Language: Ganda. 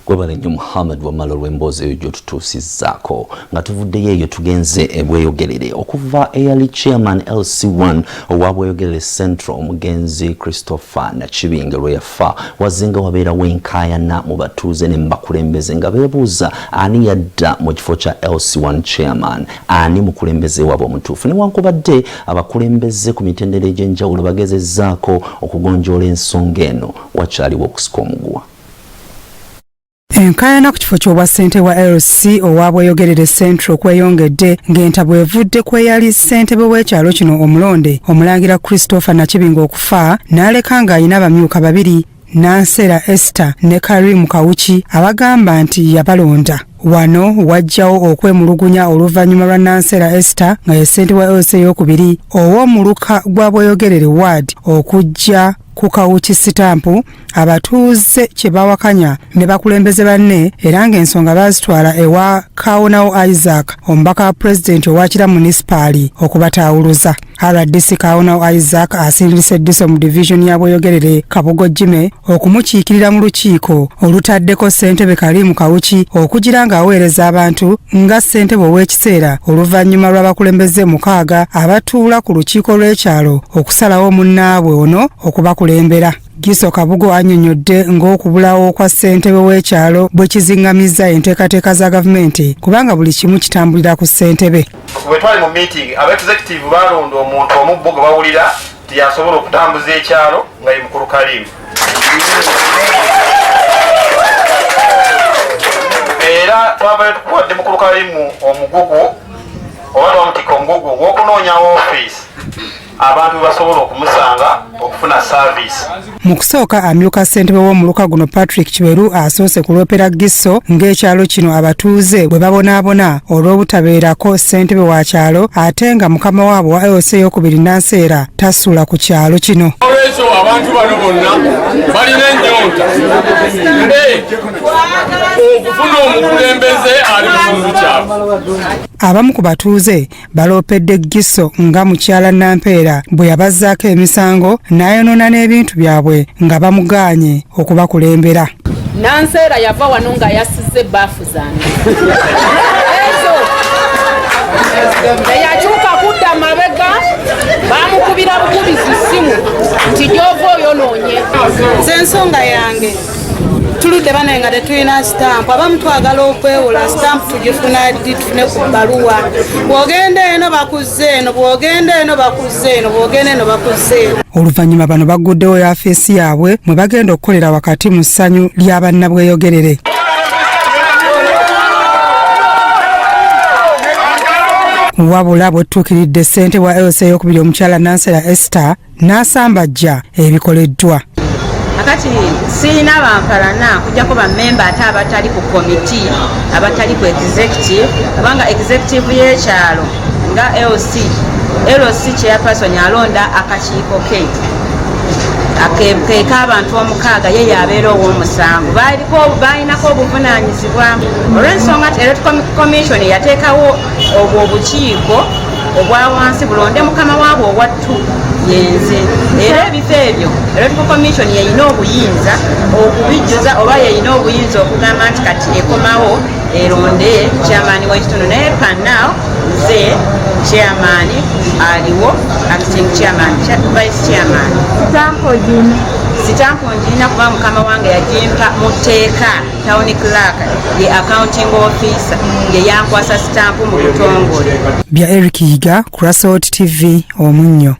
Gwebale nnyo Muhammad wamala olw'emboozi eyo gy'otutuusizzaako nga tuvuddeyo eyo tugenze e Bweyogerere okuva eyali chairman LC1 owa Bweyogerere Central omugenzi Christopher Nakibinge lwe yafa wazinga wabeerawo enkaayana mu batuuze ne bakulembeze nga beebuuza ani yadda mu kifo kya LC1 chairman ani mukulembeze waabwe omutuufu newankubadde abakulembeze ku mitendera egy'enjawulo bagezezzaako okugonjoola ensonga eno wakyaliwo okusika omuguwa. Enkaayana ku kifo ky'obwa ssente wa LC owa Bweyogerere Central kweyongedde ng'entabwe evudde kweyali ssentebe w'ekyalo kino omulonde omulangira Christopher Nakibinge okufa n'aleka ng'ayina abamyuka babiri Nansera Esther ne Karim Kawuki abagamba nti yabalonda. Wano wajjawo okwemulugunya oluvannyuma lwa Nansera Esther nga ye ssentebe wa LC ey'okubiri ow'omuluka gwa Bweyogerere Ward okujja ku Kawuki sitampu abatuuze kye bawakanya ne bakulembeze banne era ng'ensonga bazitwala ewa Kawonawo Isaac omubaka wa pulezidenti owakira munisipaali okubataawuluza. RDC Kawonawo Isaac asindirise Eddiso mu division ya Bweyogerere Kabugo Jime okumukiikirira mu lukiiko olutaddeko ssentebe Kalimu Kawuki okugira ng'aweereza abantu nga ssentebe ow'ekiseera oluvannyuma lw'abakulembeze 6 abatuula ku lukiiko lw'ekyalo okusalawo munnaabwe ono okubakulembera. Giso Kabugo annyonnyodde ng'okubulawo kwa ssentebe w'ekyalo bwe kizingamizza enteekateeka za gavumenti kubanga buli kimu kitambulira ku ssentebe. Bwe twali mu meeting aba executive balonda omuntu omubbo gwe bawulira nti yasobola okutambuza ekyalo nga ye mukulu Kalimu. Era twabale tukuwadde mukulu Kalimu omugugu oba twamutika omugugu gw'okunoonya ofiisi abantu basobola okumusanga okufuna service. Mu kusooka amyuka ssentebe w'omuluka guno Patrick Kiberu asoose kulopera Giso ng'ekyalo kino abatuuze bwe babonaabona olw'obutabeerako ssentebe wa kyalo ate nga mukama waabwe wa LC ey'okubiri Nanseera tasula ku kyalo kino. Olwekyo abantu bano bonna balina ennyonta okufuna omukulembeze ali mu kitundu kyabwe. Abamu ku batuuze baloopedde Giso nga mukyala Nampeera bwe yabazzaako emisango n'ayonoona n'ebintu byabwe nga bamugaanye okubakulembera. Nanseera yava wano nga yasizze ebbaafu zange. Ezo eyakyuka kudda mabega baamukubira bukubizi ssimu nti gy'ova oyonoonye. Nze ensonga yange tuludde bano nga tetulina sitampu abamu twagala okwewola sitampu tugifuna ddi tufune ku bbaluwa bw'ogenda eno bakuzze eno bw'ogenda eno bakuzze eno bw'ogenda eno bakuzze eno. Oluvannyuma bano bagguddewo yafeesi yaabwe mwe bagenda okukolera wakati mu ssanyu lya bannabweyogerere. Wabula bw'ettuukiridde ssentebe wa LC ey'okubiri omukyala Nansera Esther n'asambajja ebikoleddwa. Akati sirina bampalana kujjako bammemba ate abatali ku komiti abatali ku executive kubanga executive y'ekyalo nga LC chairperson alonda akakiiko ke keeka abantu 6 ye yabeera ow'omusanvu balinako obuvunaanyizibwa olw'ensonga nti electoral commission yateekawo obwo obukiiko obwa wansi bulonde mukama waabwe owattu yenze era ebifo ebyo electoral commission yeyina obuyinza okubijjuza oba yeyina obuyinza okugamba nti kati ekomawo eronde chairman w'ekitundu naye panel nze chairman aliwo acting chairman vice chairman sitampo njina kuba mukama wange yagimpa mu tteeka town clerk ye accounting officer ye yankwasa sitampo mu butongole. Bya Eric Yiga, Crossroad TV, Omunnyo.